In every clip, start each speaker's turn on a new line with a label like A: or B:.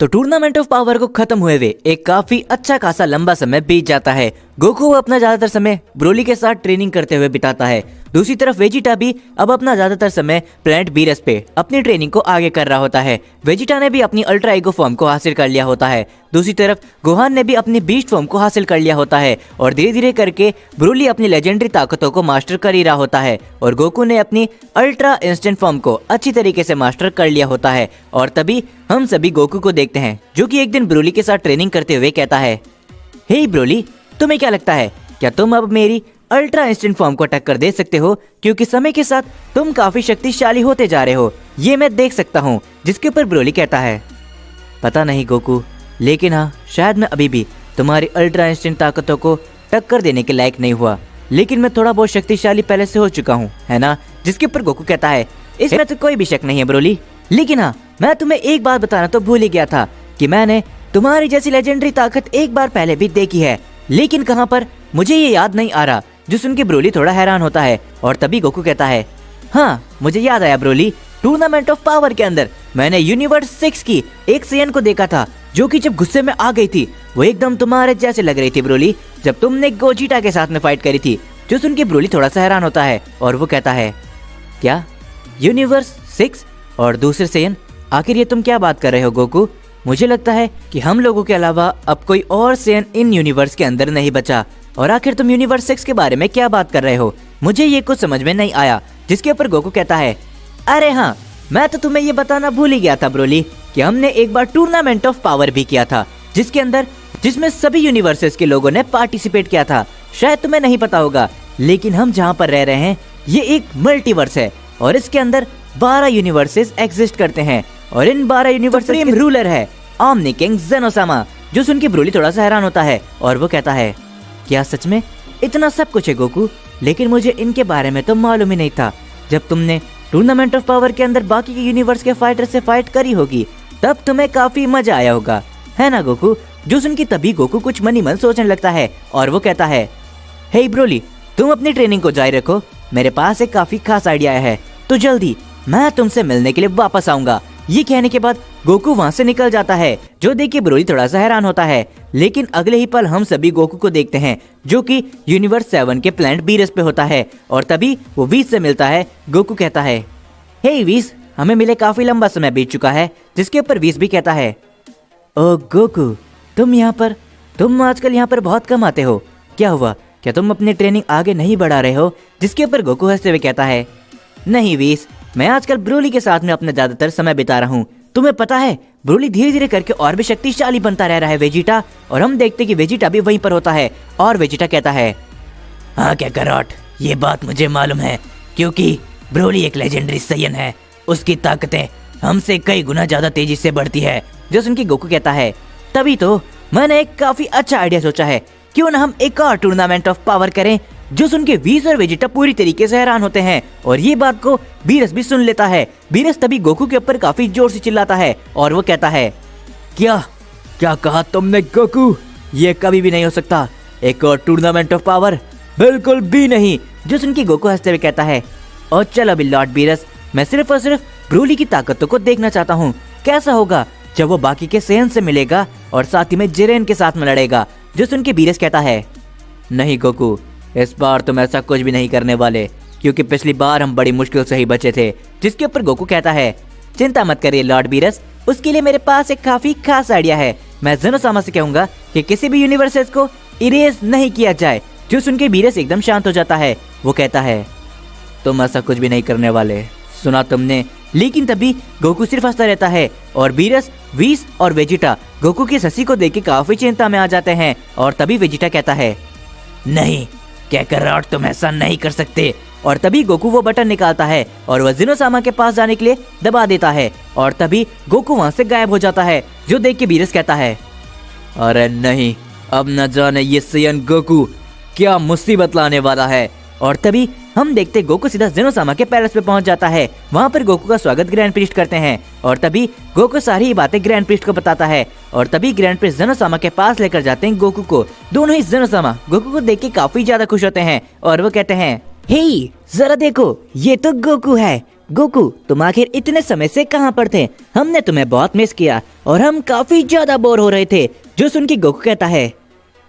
A: तो tournament of power को खत्म हुए हुए एक काफी अच्छा खासा लंबा समय बीत जाता है। गोकू अपना ज्यादातर समय ब्रोली के साथ ट्रेनिंग करते हुए बिताता है। दूसरी तरफ वेजिटा भी अब अपना ज्यादातर समय प्लैनेट बीरस पे अपनी ट्रेनिंग को आगे कर रहा होता है। वेजिटा ने भी अपनी अल्ट्रा ईगो फॉर्म को हासिल कर लिया होता है। दूसरी तरफ गोहान ने भी अपनी बीस्ट फॉर्म को हासिल कर लिया होता है और धीरे धीरे करके ब्रोली अपनी लेजेंडरी ताकतों को मास्टर कर ही रहा होता है और गोकू ने अपनी अल्ट्रा इंस्टेंट फॉर्म को अच्छी तरीके से मास्टर कर लिया होता है। और तभी हम सभी गोकू को देखते हैं जो कि एक दिन ब्रोली के साथ ट्रेनिंग करते हुए कहता है, हे ब्रोली, तुम्हें क्या लगता है, क्या तुम अब मेरी अल्ट्रा इंस्टेंट फॉर्म को टक्कर दे सकते हो? क्योंकि समय के साथ तुम काफी शक्तिशाली होते जा रहे हो, ये मैं देख सकता हूँ। जिसके ऊपर ब्रोली कहता है, पता नहीं गोकू, लेकिन हाँ, शायद मैं अभी भी तुम्हारी अल्ट्रा इंस्टेंट ताकतों को टक्कर देने के लायक नहीं हुआ, लेकिन मैं थोड़ा बहुत शक्तिशाली पहले से हो चुका हूँ, है ना? जिसके ऊपर गोकू कहता है, इसमें तो कोई भी शक नहीं है ब्रोली, लेकिन हाँ, मैं तुम्हें एक बात बताना तो भूल ही गया था कि मैंने तुम्हारी जैसी लेजेंडरी ताकत एक बार पहले भी देखी है, लेकिन कहाँ पर, मुझे ये याद नहीं आ रहा। जो सुन के ब्रोली थोड़ा हैरान होता है और तभी गोकू कहता है, हाँ मुझे याद आया ब्रोली, टूर्नामेंट ऑफ पावर के अंदर मैंने यूनिवर्स 6 की एक सेयन को देखा था जो कि जब गुस्से में आ गई थी वो एकदम तुम्हारे जैसे लग रही थी ब्रोली, जब तुमने गोजीटा के साथ में फाइट करी थी। जो सुन के ब्रोली थोड़ा सा हैरान होता है और वो कहता है, क्या यूनिवर्स 6 और दूसरे सेयन? आखिर ये तुम क्या बात कर रहे हो गोकू? मुझे लगता है कि हम लोगों के अलावा अब कोई और सेयन इन यूनिवर्स के अंदर नहीं बचा। और आखिर तुम यूनिवर्स 6 के बारे में क्या बात कर रहे हो? मुझे ये कुछ समझ में नहीं आया। जिसके ऊपर गोकू कहता है, अरे हाँ, मैं तो तुम्हें ये बताना भूल ही गया था ब्रोली कि हमने एक बार टूर्नामेंट ऑफ पावर भी किया था जिसमें सभी यूनिवर्सेस के लोगों ने पार्टिसिपेट किया था। शायद तुम्हें नहीं पता होगा, लेकिन हम जहाँ पर रह रहे हैं ये एक मल्टीवर्स है और इसके अंदर 12 यूनिवर्सेस एग्जिस्ट करते हैं और इन 12 यूनिवर्सेस के रूलर है ओमनी किंग जेनोसामा। जो सुन के ब्रोली थोड़ा सा हैरान होता है और वो कहता है, क्या सच में इतना सब कुछ है गोकू? लेकिन मुझे इनके बारे में तो मालूम ही नहीं था। जब तुमने टूर्नामेंट ऑफ पावर के अंदर बाकी के यूनिवर्स के फाइटर से फाइट करी होगी तब तुम्हें काफी मजा आया होगा, है ना गोकू? जो सुन के तभी गोकू कुछ मन ही मन सोचने लगता है और वो कहता है, हे ब्रोली, तुम अपनी ट्रेनिंग को जारी रखो, मेरे पास एक काफी खास आइडिया है, तो जल्दी मैं तुमसे मिलने के लिए वापस आऊंगा। ये कहने के बाद गोकू वहाँ से निकल जाता है। जो देख के ब्रोली थोड़ा सा हैरान होता है, लेकिन अगले ही पल हम सभी गोकू को देखते हैं जो कि यूनिवर्स 7 के प्लैनेट बीरस पे होता है और तभी वो वीस से मिलता है। गोकू कहता है, हे वीस, हमें मिले काफी लंबा समय बीत चुका है। जिसके ऊपर वीस भी कहता है, ओ गोकू, तुम आजकल यहाँ पर बहुत कम आते हो, क्या हुआ? क्या तुम अपनी ट्रेनिंग आगे नहीं बढ़ा रहे हो? जिसके ऊपर गोकू हंसते हुए कहता है, नहीं वीस, मैं आजकल ब्रोली के साथ में अपना ज्यादातर समय बिता रहा हूँ। तुम्हें पता है, ब्रोली धीरे धीरे करके और भी शक्तिशाली बनता रह रहा है वेजिटा, और हम देखते कि वेजिटा भी वहीं पर होता है। और वेजिटा कहता है, हाँ क्या करॉट, ये बात मुझे मालूम है, क्योंकि ब्रोली एक लेजेंडरी सैयन है, उसकी ताकतें हमसे कई गुना ज्यादा तेजी से बढ़ती है। जो सुन के गोकू कहता है, तभी तो मैंने एक काफी अच्छा आइडिया सोचा है, क्यों ना हम एक और टूर्नामेंट ऑफ पावर करें। जो सुन के वीस और वेजिटा पूरी तरीके से हैरान होते हैं और ये बात को बीरस भी सुन लेता है। बीरस तभी गोकू के ऊपर काफी जोर से चिल्लाता है और वो कहता है, क्या कहा तुमने गोकू? ये कभी भी नहीं हो सकता, एक और टूर्नामेंट ऑफ पावर, बिल्कुल भी नहीं। जो सुन के गोकू हंसते हुए कहता है, और चल अभी लॉर्ड बीरस, मैं सिर्फ और सिर्फ ब्रोली की ताकतों को देखना चाहता हूँ। कैसा होगा जब वो बाकी के सेयन से मिलेगा और साथ ही में जिरेन के साथ में लड़ेगा? जो सुन के बीरस कहता है, नहीं गोकू, इस बार तुम ऐसा कुछ भी नहीं करने वाले, क्योंकि पिछली बार हम बड़ी मुश्किल से ही बचे थे। जिसके ऊपर गोकू कहता है, चिंता मत करिए लॉर्ड बीरस, उसके लिए मेरे पास एक काफी खास आइडिया है। मैं जेनोसामा से कहूंगा कि किसी भी यूनिवर्सेस को इरेज नहीं किया जाए। जो सुन के बीरस एकदम शांत हो जाता है। वो कहता है, तुम ऐसा कुछ भी नहीं करने वाले, सुना तुमने? लेकिन तभी गोकू सिर्फ हंसता रहता है और बीरस, वीस और वेजिटा गोकू की हंसी को देख के काफी चिंता में आ जाते हैं। और तभी वेजिटा कहता है, नहीं क्या करॉट, तुम ऐसा नहीं कर सकते। और तभी गोकू वो बटन निकालता है और वह जेनोसामा के पास जाने के लिए दबा देता है और तभी गोकू वहाँ से गायब हो जाता है। जो देख के बीरस कहता है, अरे नहीं, अब न जाने ये सैयन गोकू क्या मुसीबत लाने वाला है। और तभी हम देखते गोकू सीधा जेनोसामा के पैलेस पे पहुंच जाता है। वहाँ पर गोकू का स्वागत ग्रैंड प्रीस्ट करते हैं और तभी गोकू सारी ही बातें ग्रैंड प्रीस्ट को बताता है और तभी ग्रैंड प्रीस्ट जेनोसामा के पास लेकर जाते हैं गोकू को। दोनों ही जेनोसामा गोकू को देख के काफी ज्यादा खुश होते हैं और वो कहते हैं, हे जरा देखो, ये तो गोकू है। गोकू, तुम आखिर इतने समय से कहाँ पर थे? हमने तुम्हें बहुत मिस किया और हम काफी ज्यादा बोर हो रहे थे। जो सुन के गोकू कहता है,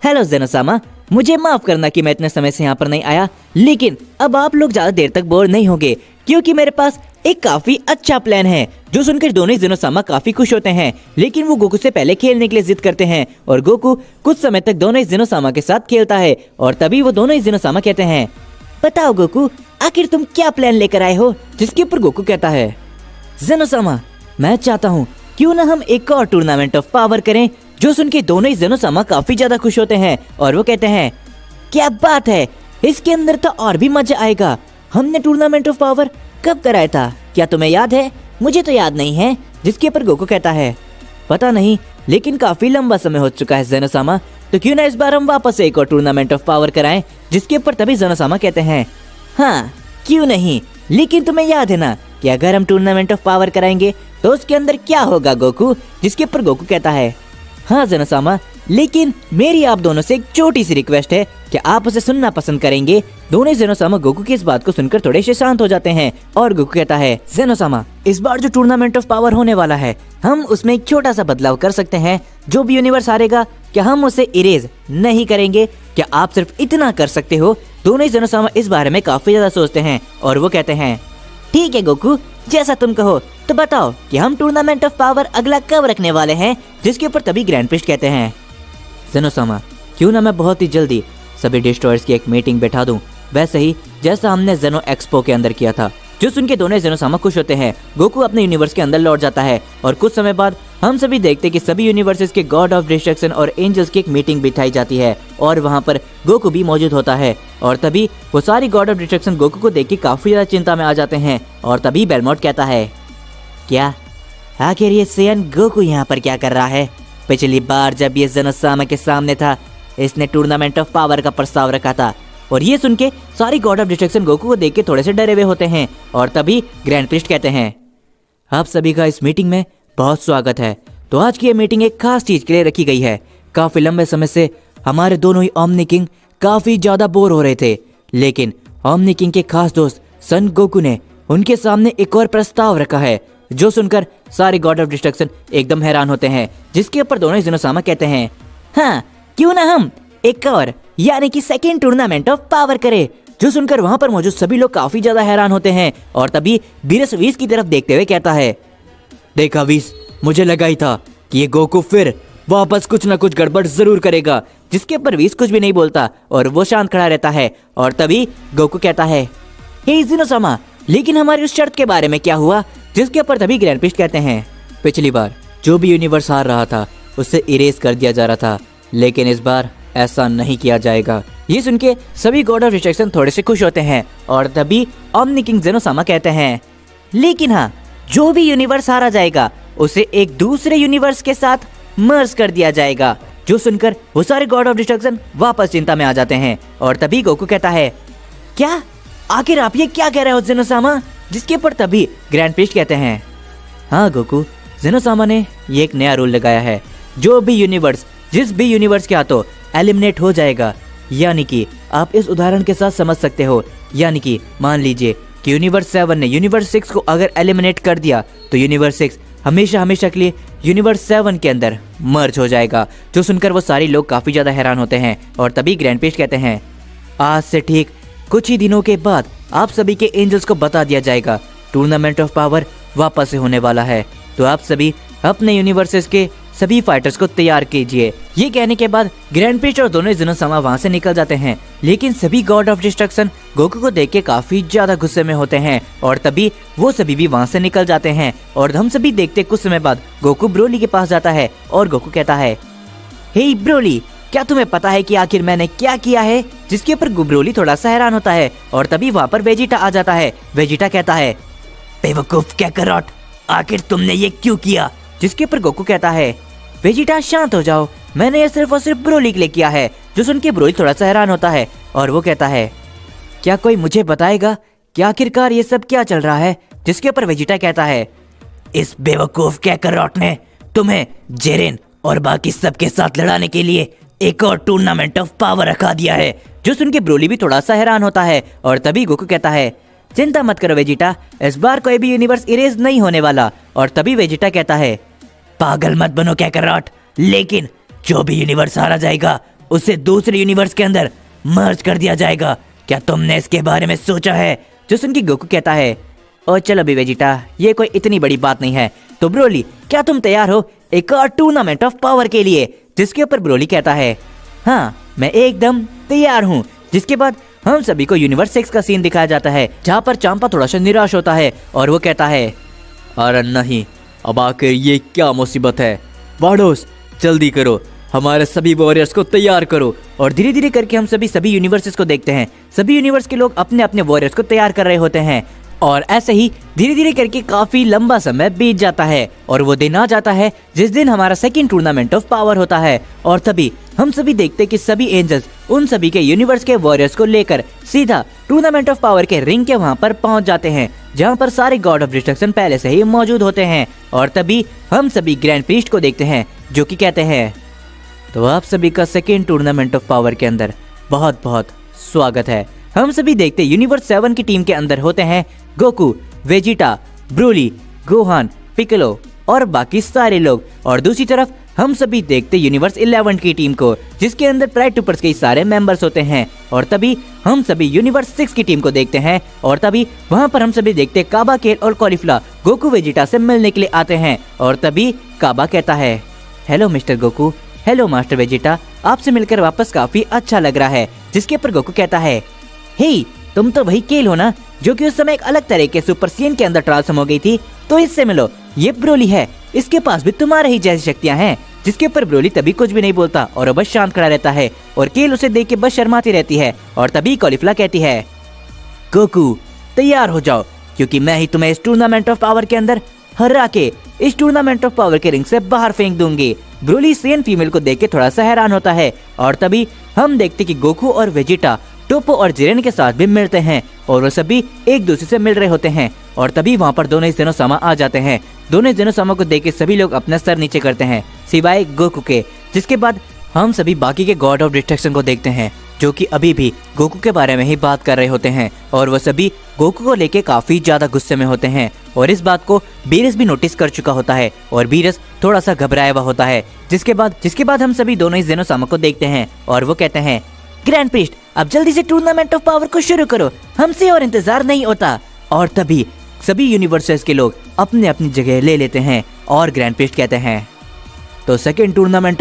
A: हेलो जेनोसामा, मुझे माफ करना कि मैं इतने समय से यहाँ पर नहीं आया, लेकिन अब आप लोग ज्यादा देर तक बोर नहीं होंगे क्योंकि मेरे पास एक काफी अच्छा प्लान है। जो सुनकर दोनों ही जेनोसामा काफी खुश होते हैं, लेकिन वो गोकू से पहले खेलने के लिए जिद करते हैं और गोकू कुछ समय तक दोनों ही जेनोसामा के साथ खेलता है और तभी वो दोनों ही जेनोसामा कहते हैं, बताओ गोकू, आखिर तुम क्या प्लान लेकर आए हो? जिसके ऊपर गोकू कहता है, जेनोसामा, मैं चाहता हूँ क्यों ना हम एक और टूर्नामेंट ऑफ पावर करें। जो सुन के दोनों ही जेनोसामा काफी ज्यादा खुश होते हैं और वो कहते हैं, क्या बात है, इसके अंदर तो और भी मजा आएगा। हमने टूर्नामेंट ऑफ पावर कब कराया था, क्या तुम्हें याद है? मुझे तो याद नहीं है। जिसके ऊपर गोकू कहता है, पता नहीं, लेकिन काफी लंबा समय हो चुका है जेनोसामा, तो क्यों ना इस बार हम वापस एक और टूर्नामेंट ऑफ पावर कराएं। जिसके ऊपर तभी जेनोसामा कहते हैं, हाँ क्यों नहीं, लेकिन तुम्हें याद है ना कि अगर हम टूर्नामेंट ऑफ पावर कराएंगे तो उसके अंदर क्या होगा गोकू? जिसके ऊपर गोकू कहता है, हाँ जेनोसामा, लेकिन मेरी आप दोनों से एक छोटी सी रिक्वेस्ट है कि आप उसे सुनना पसंद करेंगे। दोनों जेनोसामा गोकू की इस बात को सुनकर थोड़े से शांत हो जाते हैं और गोकू कहता है, जेनोसामा, इस बार जो टूर्नामेंट ऑफ पावर होने वाला है, हम उसमें एक छोटा सा बदलाव कर सकते हैं। जो भी यूनिवर्स हारेगा, क्या हम उसे इरेज नहीं करेंगे? क्या आप सिर्फ इतना कर सकते हो? दोनों जेनोसामा इस बारे में काफी ज्यादा सोचते हैं और वो कहते हैं, ठीक है गोकू, जैसा तुम कहो, तो बताओ कि हम टूर्नामेंट ऑफ पावर अगला कब रखने वाले हैं? जिसके ऊपर तभी ग्रैंड प्रिस्ट कहते हैं, जेनोसामा, क्यों ना मैं बहुत ही जल्दी सभी डिस्ट्रॉयर्स की एक मीटिंग बैठा दूं, वैसे ही जैसा हमने जेनो एक्सपो के अंदर किया था। जो सुन के दोनों जेनोसामा खुश होते हैं। गोकू अपने यूनिवर्स के अंदर लौट जाता है और कुछ समय बाद हम सभी देखते कि सभी यूनिवर्सेस के गॉड ऑफ डिस्ट्रक्शन और एंजल्स की एक मीटिंग बिठाई जाती है और वहां पर गोकू भी मौजूद होता है। और तभी वो सारी गॉड ऑफ डिस्ट्रक्शन गोकू को देख के काफी ज्यादा चिंता में आ जाते हैं और तभी बेलमोट कहता है, क्या आखिर ये सेयन गोकू यहाँ पर क्या कर रहा है? पिछली बार जब ये जेनोसामा के सामने था, इसने टूर्नामेंट ऑफ पावर का प्रस्ताव रखा था। और ये सुन के सारी गॉड ऑफ डिस्ट्रक्शन गोकू को देख के थोड़े से डरे हुए होते हैं और तभी ग्रैंड प्रिस्ट कहते हैं, आप सभी का इस मीटिंग में बहुत स्वागत है। तो आज की ये मीटिंग एक खास चीज के लिए रखी गई है। काफी लंबे समय से हमारे दोनों ही ओमनी किंग काफी ज्यादा बोर हो रहे थे, लेकिन ओमनी किंग के खास दोस्त सन गोकू ने उनके सामने एक और प्रस्ताव रखा है। जो सुनकर सारे गॉड ऑफ डिस्ट्रक्शन एकदम हैरान होते हैं। जिसके ऊपर दोनों जेनोसामा कहते हैं, हाँ क्यों ना हम एक और यानी कि सेकेंड टूर्नामेंट ऑफ पावर करें। जो सुनकर वहां पर मौजूद सभी लोग काफी ज्यादा हैरान होते हैं और तभी बीरस वीस की तरफ देखते हुए कहता है, देखा वीस, मुझे लगा ही था कि ये गोकू फिर वापस कुछ ना कुछ गड़बड़ जरूर करेगा। जिसके ऊपर वीस कुछ भी नहीं बोलता और वो शांत खड़ा रहता है और तभी गोकू कहता है, हे जेनोसामा, लेकिन हमारी उस शर्त के बारे में क्या हुआ? जिसके ऊपर तभी ग्रैंड प्रिस्ट कहते हैं, पिछली बार जो भी यूनिवर्स हार रहा था उससे इरेज कर दिया जा रहा था, लेकिन इस बार ऐसा नहीं किया जाएगा। ये सुन के सभी गॉड ऑफ डिस्ट्रक्शन थोड़े से खुश होते हैं और तभी ओमनी किंग जेनोसामा कहते हैं, लेकिन हाँ, जो भी यूनिवर्स हारा जाएगा उसे एक दूसरे यूनिवर्स के साथ मर्ज कर दिया जाएगा। जो सुनकर वो सारे गॉड ऑफ डिस्ट्रक्शन वापस चिंता में आ जाते हैं और तभी गोकू कहता है, क्या आखिर आप ये क्या कह रहे हो जेनोसामा? जिसके ऊपर तभी ग्रैंड प्रिस्ट कहते हैं, हाँ गोकू, जेनोसामा ने ये एक नया रूल लगाया है, जो भी यूनिवर्स जिस भी यूनिवर्स के हाथों एलिमिनेट हो जाएगा, यानी कि आप इस उदाहरण के साथ समझ सकते हो, यानी कि मान लीजिए कि यूनिवर्स 7 ने यूनिवर्स 6 को अगर एलिमिनेट कर दिया तो यूनिवर्स 6 हमेशा हमेशा के लिए यूनिवर्स 7 के अंदर मर्ज हो जाएगा। जो सुनकर वो सारे लोग काफी ज्यादा हैरान होते हैं और तभी ग्रैंड प्रिस्ट कहते हैं, आज से ठीक कुछ ही दिनों के बाद आप सभी के एंजल्स को बता दिया जाएगा टूर्नामेंट ऑफ पावर वापस से होने वाला है, तो आप सभी अपने यूनिवर्सेस के सभी फाइटर्स को तैयार कीजिए। ये कहने के बाद ग्रैंड प्रिस्ट और दोनों जेनोसामा वहां से निकल जाते हैं, लेकिन सभी गॉड ऑफ डिस्ट्रक्शन गोकू को देख के काफी ज्यादा गुस्से में होते हैं और तभी वो सभी भी वहां से निकल जाते हैं। और हम सभी देखते कुछ समय बाद गोकू ब्रोली के पास जाता है और गोकू कहता है, हे ब्रोली, क्या तुम्हें पता है कि आखिर मैंने क्या किया है? जिसके ऊपर ब्रोली थोड़ा सा हैरान होता है और तभी वहां पर वेजिटा आ जाता है। वेजिटा कहता है, बेवकूफ कैकरॉट, आखिर तुमने ये क्यों किया? जिसके ऊपर गोकू कहता है, वेजिटा शांत हो जाओ, मैंने ये सिर्फ और सिर्फ ब्रोली के लिए किया है। जो सुन के ब्रोली थोड़ा सा हैरान होता है और वो कहता है, क्या कोई मुझे बताएगा कि आखिरकार ये सब क्या चल रहा है? जिसके ऊपर वेजिटा कहता है, इस बेवकूफ कैकरॉट ने तुम्हें जेरेन और बाकी सबके साथ लड़ाने के लिए एक और टूर्नामेंट ऑफ पावर रखा दिया है। जो सुन के ब्रोली भी थोड़ा सा हैरान होता है और तभी गोकू कहता है, चिंता मत करो वेजिटा, इस बार कोई भी यूनिवर्स इरेज नहीं होने वाला। और तभी वेजिटा कहता है, पागल मत बनो कैकरॉट, लेकिन जो भी यूनिवर्स हारा जाएगा उसे दूसरे यूनिवर्स के अंदर मर्ज कर दिया जाएगा। क्या तुमने इसके बारे में सोचा है? जो सुन के गोकू कहता है, ओ चलो भी वेजिटा, ये कोई इतनी बड़ी बात नहीं है। तो ब्रोली, क्या तुम तैयार हो एक और टूर्नामेंट ऑफ पावर के लिए? जिसके ऊपर ब्रोली कहता है, हाँ मैं एकदम तैयार हूँ। जिसके बाद हम सभी को यूनिवर्स 6 का सीन दिखाया जाता है, जहाँ पर चांपा थोड़ा सा निराश होता है और वो कहता है, अरे नहीं, अब आखिर ये क्या मुसीबत है। वाडोस जल्दी करो, हमारे सभी वॉरियर्स को तैयार करो। और धीरे धीरे करके हम सभी यूनिवर्सेस को देखते हैं। सभी यूनिवर्स के लोग अपने अपने वॉरियर्स को तैयार कर रहे होते हैं। और ऐसे ही धीरे धीरे करके काफी लंबा समय बीत जाता है और वो दिन आ जाता है जिस दिन हमारा सेकंड टूर्नामेंट ऑफ पावर होता है। और तभी हम सभी देखते हैं कि सभी एंजल्स उन सभी के यूनिवर्स के वॉरियर्स को लेकर सीधा टूर्नामेंट ऑफ पावर के रिंग के वहां पर पहुंच जाते हैं, जहां पर सारे गॉड ऑफ डिस्ट्रक्शन पहले से ही मौजूद होते हैं। और तभी हम सभी ग्रैंड प्रीस्ट को देखते हैं, जो कि कहते हैं, तो आप सभी का सेकेंड टूर्नामेंट ऑफ पावर के अंदर बहुत बहुत स्वागत है। हम सभी देखते यूनिवर्स 7 की टीम के अंदर होते हैं Goku, Vegeta, Broly, Gohan, Piccolo और बाकी सारे लोग। और दूसरी तरफ हम सभी देखते यूनिवर्स 11 की टीम को, जिसके अंदर प्राइड ट्रूपर्स के सारे मेंबर्स होते हैं। और तभी हम सभी यूनिवर्स 6 की टीम को देखते हैं। और तभी वहां पर हम सभी देखते काबा, केल और कॉलीफ्ला गोकू वेजिटा से मिलने के लिए आते हैं। और तभी काबा कहता है, hello mister Goku, hello master Vegeta, आपसे मिलकर वापस काफी अच्छा लग रहा है। जिसके ऊपर गोकू कहता है, हे तुम तो वही केल हो ना, जो कि उस समय एक अलग तरह के सुपर सीन के अंदर ट्रांसफॉर्म हो गई थी, तो इससे मिलो, ये ब्रोली है, इसके पास भी तुम्हारे ही जैसी शक्तियां हैं। जिसके ऊपर ब्रोली तभी कुछ भी नहीं बोलता और बस शांत खड़ा रहता है। और केल उसे देख के बस शर्माती रहती है। और तभी कॉलीफ्ला कहती है, गोकू तैयार हो जाओ, क्योंकि मैं ही तुम्हें इस टूर्नामेंट ऑफ पावर के अंदर हरा के इस टूर्नामेंट ऑफ पावर के रिंग से बाहर फेंक दूंगी। ब्रोली सेन फीमेल को देख के थोड़ा सा हैरान होता है। और तभी हम देखते कि गोकू और वेजिटा टोपो और जिरेन के साथ भी मिलते हैं और वो सभी एक दूसरे से मिल रहे होते हैं। और तभी वहाँ पर दोनों जेनोसामा आ जाते हैं। दोनों जेनोसामा को देख के सभी लोग अपना सर नीचे करते हैं, सिवाय गोकू के। जिसके बाद हम सभी बाकी के गॉड ऑफ डिस्ट्रक्शन को देखते हैं, जो कि अभी भी गोकू के बारे में ही बात कर रहे होते हैं। और वो सभी गोकू को लेके काफी ज्यादा गुस्से में होते हैं। और इस बात को बीरस भी नोटिस कर चुका होता है और बीरस थोड़ा सा घबराया हुआ होता है। जिसके बाद हम सभी दोनों ही जेनोसामा को देखते हैं और वो कहते हैं, ग्रैंड प्रीस्ट अब जल्दी से टूर्नामेंट ऑफ पावर को शुरू करो, हमसे और इंतजार नहीं होता। और तभी सभी यूनिवर्सेस के लोग अपने अपनी जगह ले लेते हैं और ग्रैंड प्रीस्ट कहते हैं, तो सेकेंड टूर्नामेंट